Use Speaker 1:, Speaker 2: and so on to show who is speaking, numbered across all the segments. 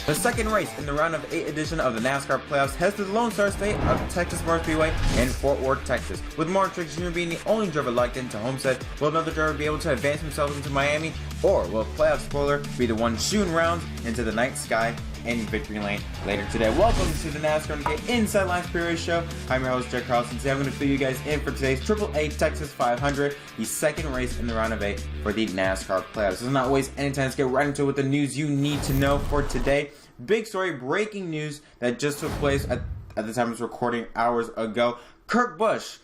Speaker 1: The second race in the round of 8 edition of the NASCAR playoffs heads to the Lone Star State of Texas Motor Speedway in Fort Worth, Texas. With Martin Truex Jr. being the only driver locked into Homestead, will another driver be able to advance himself into Miami, or will a playoff spoiler be the one shooting rounds into the night sky in victory lane later today? Welcome to the NASCAR Get Inside Line Speedway Show. I'm your host, Jack Carlson. Today I'm going to fill you guys in for today's AAA Texas 500, the second race in the round of 8 for the NASCAR playoffs. Let's not waste any time. Let's get right into it with the news you need to know for today. Big story, breaking news that just took place at the time of this recording hours ago. Kurt Busch,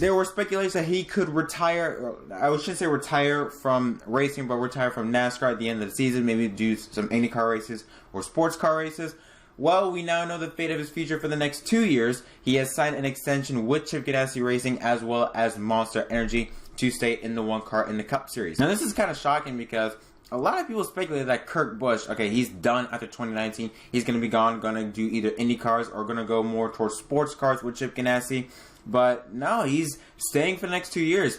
Speaker 1: there were speculations that he could retire, I shouldn't say retire from racing, but retire from NASCAR at the end of the season, maybe do some IndyCar races or sports car races. Well, we now know the fate of his future for the next 2 years. He has signed an extension with Chip Ganassi Racing as well as Monster Energy to stay in the one car in the Cup Series. Now, this is kind of shocking because a lot of people speculate that Kurt Busch, okay, he's done after 2019. He's going to be gone, going to do either Indy cars or going to go more towards sports cars with Chip Ganassi. But no, he's staying for the next 2 years,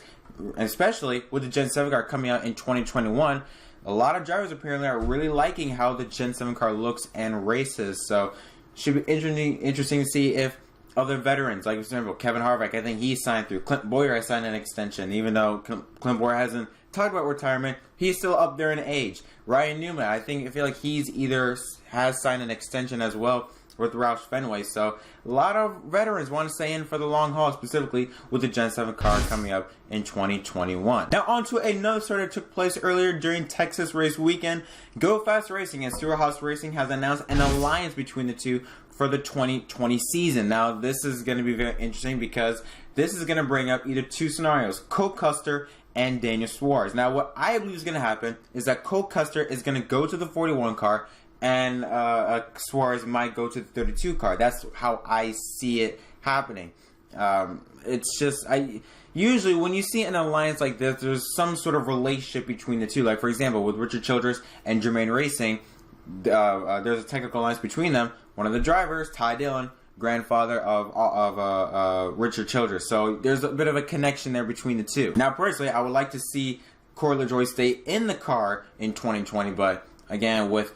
Speaker 1: especially with the Gen 7 car coming out in 2021. A lot of drivers apparently are really liking how the Gen 7 car looks and races. So should be interesting to see if other veterans, like for example, Kevin Harvick, I think he signed through. Clint Bowyer has signed an extension, even though Clint Bowyer hasn't talked about retirement. He's still up there in age. Ryan Newman, I feel like he's either has signed an extension as well with Roush Fenway. So a lot of veterans want to stay in for the long haul, specifically with the Gen 7 car coming up in 2021. Now on to another story that took place earlier during Texas race weekend. Go Fast Racing and Stewart Haas Racing has announced an alliance between the two for the 2020 season. Now this is going to be very interesting because this is going to bring up either two scenarios: Cole Custer and Daniel Suarez. Now what I believe is going to happen is that Cole Custer is going to go to the 41 car and Suarez might go to the 32 car. That's how I see it happening. It's just, usually when you see an alliance like this, there's some sort of relationship between the two. Like for example, with Richard Childress and Germain Racing, there's a technical alliance between them. One of the drivers, Ty Dillon, grandfather of Richard Childress. So there's a bit of a connection there between the two. Now personally, I would like to see Corey LaJoie stay in the car in 2020, but again, with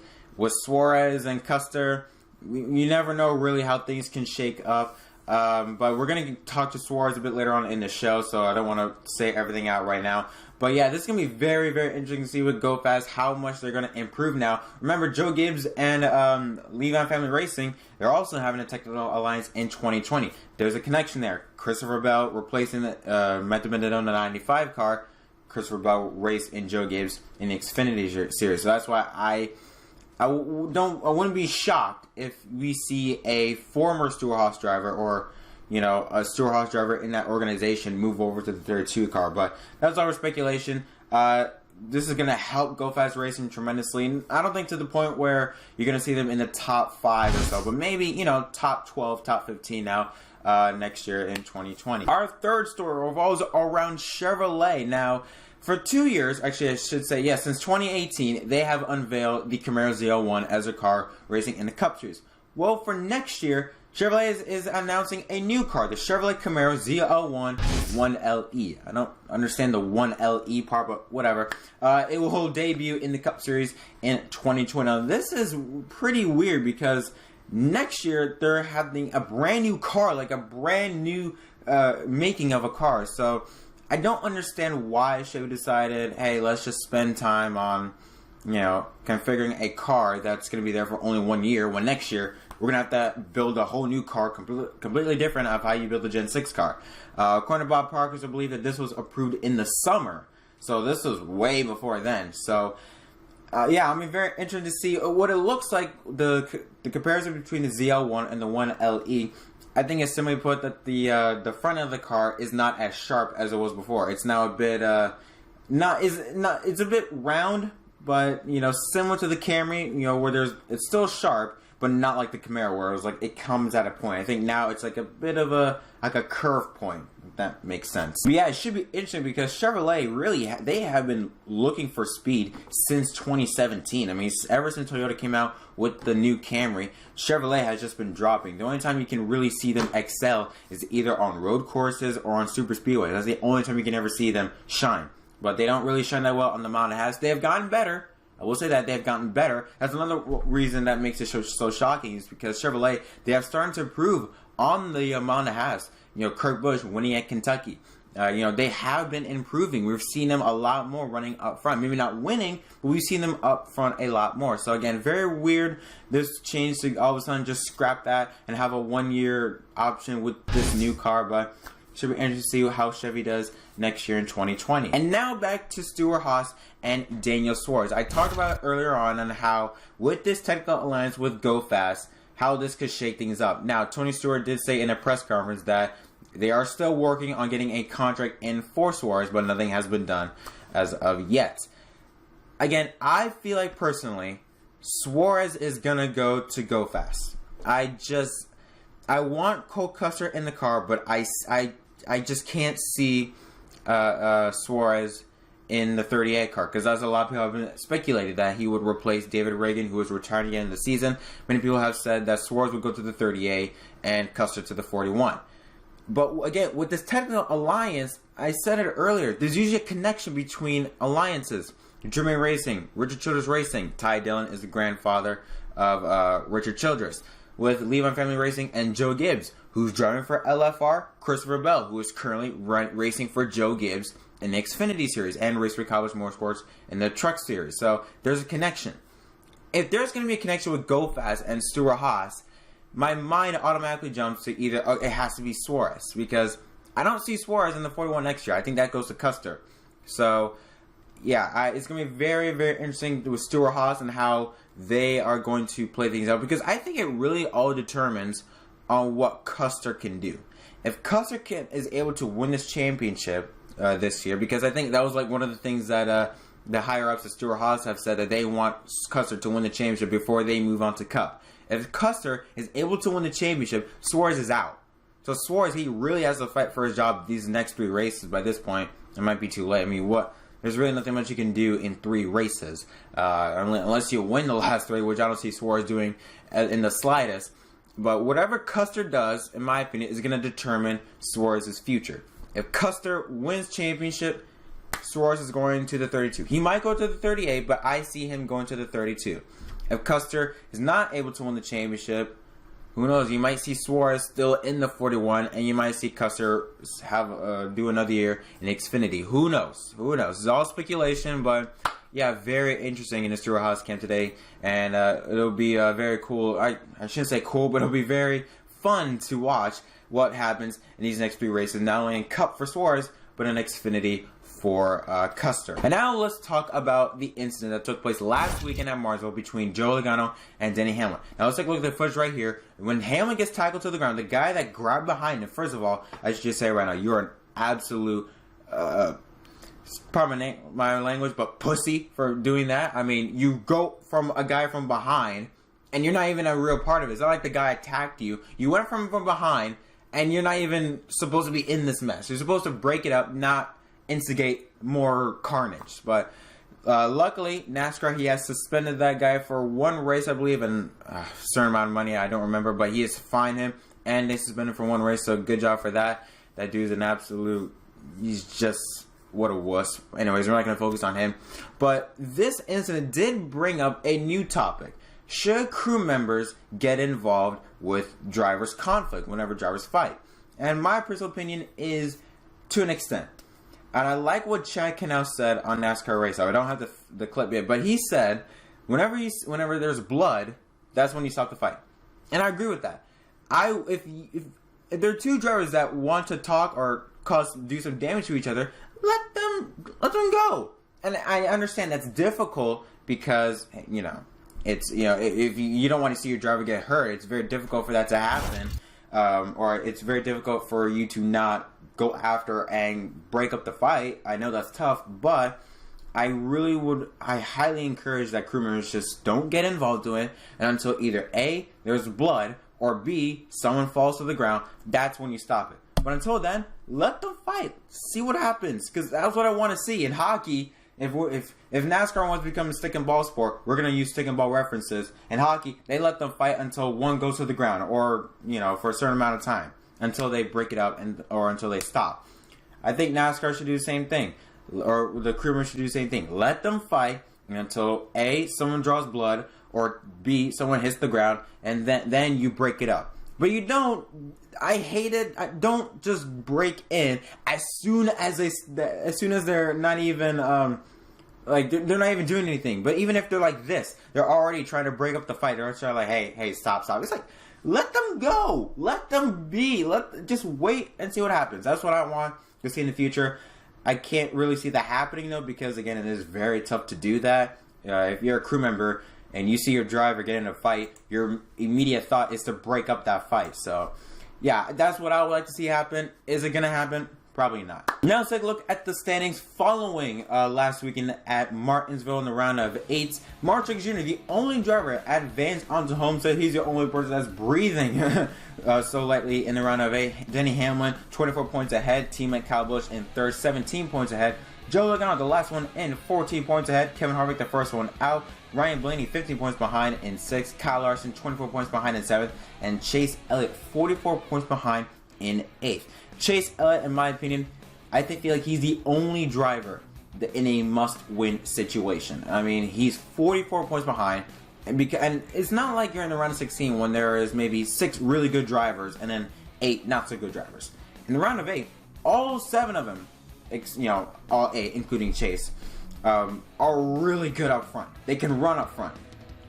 Speaker 1: Suarez and Custer, you never know really how things can shake up. But we're going to talk to Suarez a bit later on in the show, so I don't want to say everything out right now. But yeah, this is going to be very, very interesting to see with Go Fast how much they're going to improve now. Remember, Joe Gibbs and Levon Family Racing, they're also having a technical alliance in 2020. There's a connection there. Christopher Bell replacing Matt Benedetto in the 95 car. Christopher Bell raced in Joe Gibbs in the Xfinity series. So that's why I wouldn't be shocked if we see a former Stewart Haas driver or, you know, a Stewart Haas driver in that organization move over to the 32 car. But that's our speculation. This is going to help Go Fast Racing tremendously. I don't think to the point where you're going to see them in the top 5 or so, but maybe, you know, top 12, top 15 now next year in 2020. Our third story revolves around Chevrolet. Now, for 2 years, actually I should say, yes, since 2018, they have unveiled the Camaro ZL1 as a car racing in the Cup Series. Well, for next year, Chevrolet is announcing a new car, the Chevrolet Camaro ZL1 1LE. I don't understand the 1LE part, but whatever. It will debut in the Cup Series in 2020. Now, this is pretty weird because next year they're having a brand new car, like a brand new making of a car. So I don't understand why Chevy decided, hey, let's just spend time on, you know, configuring a car that's going to be there for only 1 year, when next year we're going to have to build a whole new car, completely different of how you build a Gen 6 car. According to Bob Parkers, I believe that this was approved in the summer. So this was way before then. So, yeah, I'm very interested to see what it looks like, the comparison between the ZL1 and the 1LE. I think it's simply put that the front of the car is not as sharp as it was before. It's now a bit it's a bit round, but you know, similar to the Camry, you know, where it's still sharp, but not like the Camaro where it was like it comes at a point. I think now it's like a bit of a curve point, if that makes sense. But yeah, it should be interesting because Chevrolet really they have been looking for speed since 2017. I mean, ever since Toyota came out with the new Camry, Chevrolet has just been dropping. The only time you can really see them excel is either on road courses or on super speedways. That's the only time you can ever see them shine. But they don't really shine that well on the Mountain Haas. They have gotten better, I will say that they have gotten better. That's another reason that makes it so shocking is because Chevrolet, they have started to improve on the amount it has. Kurt Busch winning at Kentucky. They have been improving. We've seen them a lot more running up front. Maybe not winning, but we've seen them up front a lot more. So again, very weird this change to all of a sudden just scrap that and have a 1-year option with this new car. But should be interesting to see how Chevy does next year in 2020. And now back to Stewart Haas and Daniel Suarez. I talked about it earlier on how with this technical alliance with Go Fast, how this could shake things up. Now, Tony Stewart did say in a press conference that they are still working on getting a contract in for Suarez, but nothing has been done as of yet. Again, I feel like personally, Suarez is going to go to Go Fast. I want Cole Custer in the car, but I just can't see Suarez in the 38 car, because as a lot of people have been speculated that he would replace David Reagan, who is retiring at the end of the season. Many people have said that Suarez would go to the 38 and Custer to the 41. But again, with this technical alliance, I said it earlier, there's usually a connection between alliances. German Racing, Richard Childress Racing, Ty Dillon is the grandfather of Richard Childress. With Levon Family Racing and Joe Gibbs, who's driving for LFR, Christopher Bell, who is currently racing for Joe Gibbs in the Xfinity Series and Race for College Motorsports in the Truck Series. So there's a connection. If there's going to be a connection with Go Fast and Stewart Haas, my mind automatically jumps to either it has to be Suarez, because I don't see Suarez in the 41 next year. I think that goes to Custer. So yeah, it's going to be very, very interesting with Stewart Haas and how they are going to play things out, because I think it really all determines on what Custer can do. If Custer is able to win this championship this year, because I think that was like one of the things that the higher ups at Stewart Haas have said, that they want Custer to win the championship before they move on to Cup. If Custer is able to win the championship, Suarez is out. So Suarez, he really has to fight for his job these next 3 races. By this point, it might be too late. I mean, there's really nothing much you can do in 3 races. Unless you win the last 3, which I don't see Suarez doing in the slightest. But whatever Custer does, in my opinion, is going to determine Suarez's future. If Custer wins championship, Suarez is going to the 32. He might go to the 38, but I see him going to the 32. If Custer is not able to win the championship, who knows? You might see Suarez still in the 41, and you might see Custer have do another year in Xfinity. Who knows? Who knows? It's all speculation, but yeah, very interesting in the Stewart Haas camp today, and it'll be very cool. I shouldn't say cool, but it'll be very fun to watch what happens in these next 3 races, not only in Cup for Suarez, but in Xfinity for Custer. And now let's talk about the incident that took place last weekend at Martinsville between Joe Logano and Denny Hamlin. Now let's take a look at the footage right here. When Hamlin gets tackled to the ground, the guy that grabbed behind him, first of all, I should just say right now, you're an absolute, pardon my language, but pussy for doing that. I mean, you go from a guy from behind, and you're not even a real part of it. It's not like the guy attacked you. You went from behind, and you're not even supposed to be in this mess. You're supposed to break it up, not instigate more carnage. But luckily, NASCAR, he has suspended that guy for 1 race, I believe, and a certain amount of money, I don't remember, but he has fined him, and they suspended him for 1 race, so good job for that. That dude's an absolute, he's just, what a wuss. Anyways, we're not going to focus on him. But this incident did bring up a new topic. Should crew members get involved with drivers' conflict whenever drivers fight? And my personal opinion is to an extent. And I like what Chad Cannell said on NASCAR Race. I don't have the clip yet, but he said, whenever there's blood, that's when you stop the fight. And I agree with that. If there are 2 drivers that want to talk or do some damage to each other, let them go. And I understand that's difficult because it's if you don't want to see your driver get hurt, it's very difficult for that to happen, or it's very difficult for you to not go after and break up the fight. I know that's tough, but I highly encourage that crew members just don't get involved in it, and until either A, there's blood, or B, someone falls to the ground, that's when you stop it. But until then, let them fight. See what happens, because that's what I want to see. In hockey, if NASCAR wants to become a stick and ball sport, we're going to use stick and ball references. In hockey, they let them fight until one goes to the ground, or for a certain amount of time, until they break it up or until they stop. I think NASCAR should do the same thing, or the crew members should do the same thing. Let them fight. until A, someone draws blood, or B, someone hits the ground, and then you break it up. But you don't. I hate it. Don't just break in as soon as they're not even like they're not even doing anything. But even if they're like this, they're already trying to break up the fight. They're trying like, hey, stop. It's like, let them go. Let them be. Just wait and see what happens. That's what I want to see in the future. I can't really see that happening though, because again, it is very tough to do that. If you're a crew member and you see your driver get in a fight, your immediate thought is to break up that fight. So, yeah, that's what I would like to see happen. Is it going to happen? Probably not. Now let's take a look at the standings following last weekend at Martinsville in the round of 8. Martin Truex Jr., the only driver advanced onto Homestead. He's the only person that's breathing so lightly in the round of 8. Denny Hamlin, 24 points ahead. Teammate Kyle Busch in third, 17 points ahead. Joe Logano, the last one in, 14 points ahead. Kevin Harvick, the first one out. Ryan Blaney, 15 points behind in 6th. Kyle Larson, 24 points behind in 7th. And Chase Elliott, 44 points behind in 8th. Chase Elliott, in my opinion, I feel like he's the only driver in a must-win situation. I mean, he's 44 points behind. And it's not like you're in the round of 16 when there is maybe 6 really good drivers and then 8 not so good drivers. In the round of 8, all 7 of them, all 8, including Chase, are really good up front. They can run up front.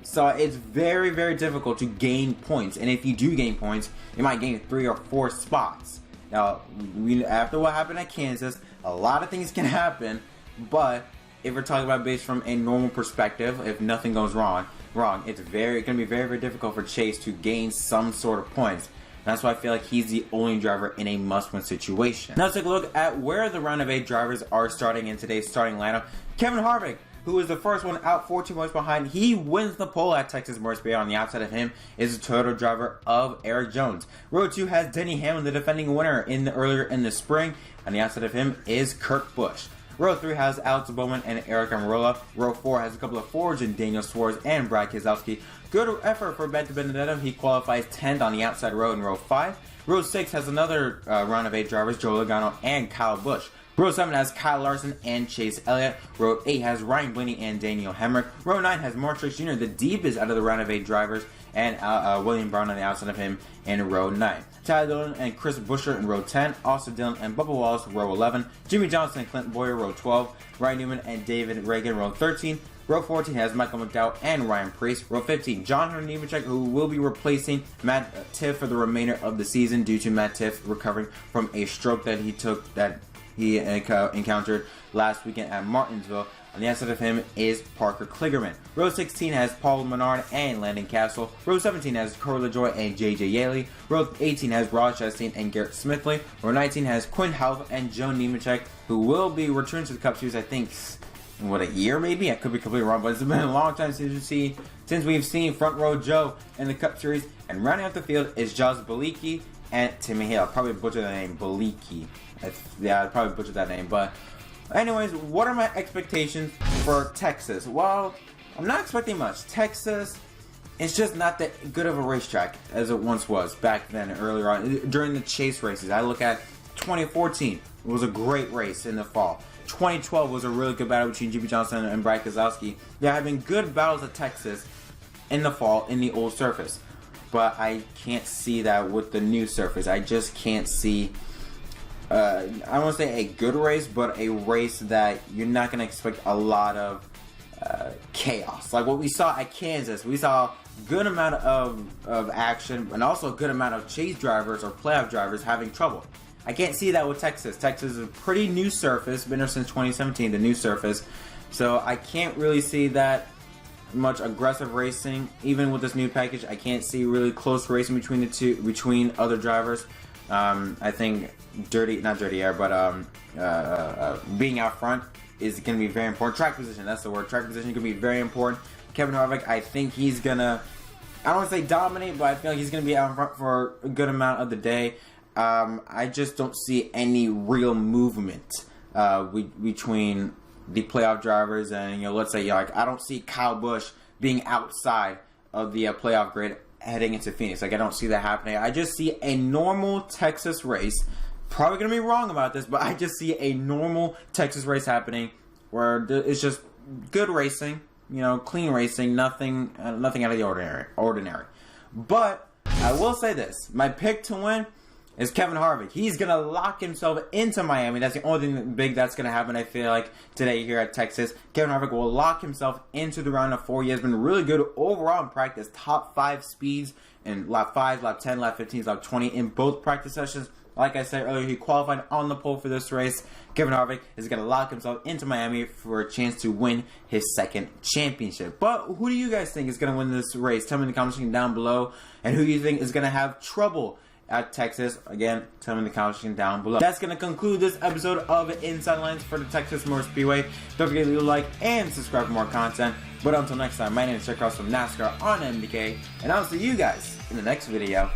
Speaker 1: So it's very, very difficult to gain points. And if you do gain points, you might gain 3 or 4 spots. Now, after what happened at Kansas, a lot of things can happen. But if we're talking about based from a normal perspective, if nothing goes wrong, it's going to be very, very difficult for Chase to gain some sort of points. That's why I feel like he's the only driver in a must-win situation. Now let's take a look at where the round of 8 drivers are starting in today's starting lineup. Kevin Harvick, who is the first one out, 14 points behind. He wins the pole at Texas Motor Speedway. On the outside of him is the Toyota driver of Eric Jones. Row 2 has Denny Hamlin, the defending winner earlier in the spring. On the outside of him is Kurt Busch. Row 3 has Alex Bowman and Eric Almirola. Row 4 has a couple of Fords in Daniel Suarez and Brad Keselowski. Good effort for Ben Benedetto. He qualifies 10th on the outside row in row 5. Row 6 has another round of 8 drivers, Joe Logano and Kyle Busch. Row 7 has Kyle Larson and Chase Elliott. Row 8 has Ryan Blaney and Daniel Hemrick. Row 9 has Martin Truex Jr., the deepest out of the round of 8 drivers, and William Brown on the outside of him in row 9. Tyler Dillon and Chris Buescher in row 10. Austin Dillon and Bubba Wallace, row 11. Jimmy Johnson and Clint Boyer, row 12. Ryan Newman and David Reagan, row 13. Row 14 has Michael McDowell and Ryan Preece. Row 15, John Hunter Nemechek, who will be replacing Matt Tiff for the remainder of the season due to Matt Tiff recovering from a stroke that he encountered last weekend at Martinsville. On the outside of him is Parker Kligerman. Row 16 has Paul Menard and Landon Castle. Row 17 has Corey LaJoie and JJ Yaley. Row 18 has Ross Chastain and Garrett Smithley. Row 19 has Quinn Houff and Joe Nemechek, who will be returning to the Cup Series, I think, a year maybe? I could be completely wrong, but it's been a long time since we've seen Front Row Joe in the Cup Series. And rounding out the field is Josh Bilicki and Timmy Hale. I'll probably butcher that name, Bilicki. Yeah, I'd probably butcher that name. But anyways, what are my expectations for Texas? Well, I'm not expecting much. Texas, it's just not that good of a racetrack as it once was back then, earlier on. During the chase races, I look at 2014. It was a great race in the fall. 2012 was a really good battle between Jimmy Johnson and Brad Keselowski. There have been good battles at Texas in the fall in the old surface. But I can't see that with the new surface. I just can't see, I don't want to say a good race, but a race that you're not going to expect a lot of chaos. Like what we saw at Kansas, we saw a good amount of action and also a good amount of chase drivers or playoff drivers having trouble. I can't see that with Texas. Texas is a pretty new surface, been there since 2017, the new surface. So I can't really see that much aggressive racing. Even with this new package, I can't see really close racing between other drivers. I think not dirty air, but being out front is going to be very important. Track position, that's the word. Track position is going to be very important. Kevin Harvick, I think he's going to, I don't want to say dominate, but I feel like he's going to be out in front for a good amount of the day. I just don't see any real movement between the playoff drivers and, let's say, I don't see Kyle Busch being outside of the playoff grid heading into Phoenix. I don't see that happening. I just see a normal Texas race. Probably going to be wrong about this, but I just see a normal Texas race happening where it's just good racing, you know, clean racing, nothing out of the ordinary. But I will say this: my pick to win is Kevin Harvick. He's going to lock himself into Miami. That's the only thing big that's going to happen, I feel like, today here at Texas. Kevin Harvick will lock himself into the round of 4. He has been really good overall in practice. Top 5 speeds in lap 5, lap 10, lap 15, lap 20 in both practice sessions. Like I said earlier, he qualified on the pole for this race. Kevin Harvick is going to lock himself into Miami for a chance to win his 2nd championship. But who do you guys think is going to win this race? Tell me in the comment section down below. And who do you think is going to have trouble at Texas? Again, tell me in the comment section down below. That's going to conclude this episode of Inside Lines for the Texas Motor Speedway. Don't forget to leave a like and subscribe for more content. But until next time, my name is Chuck Cross from NASCAR on MDK, and I'll see you guys in the next video.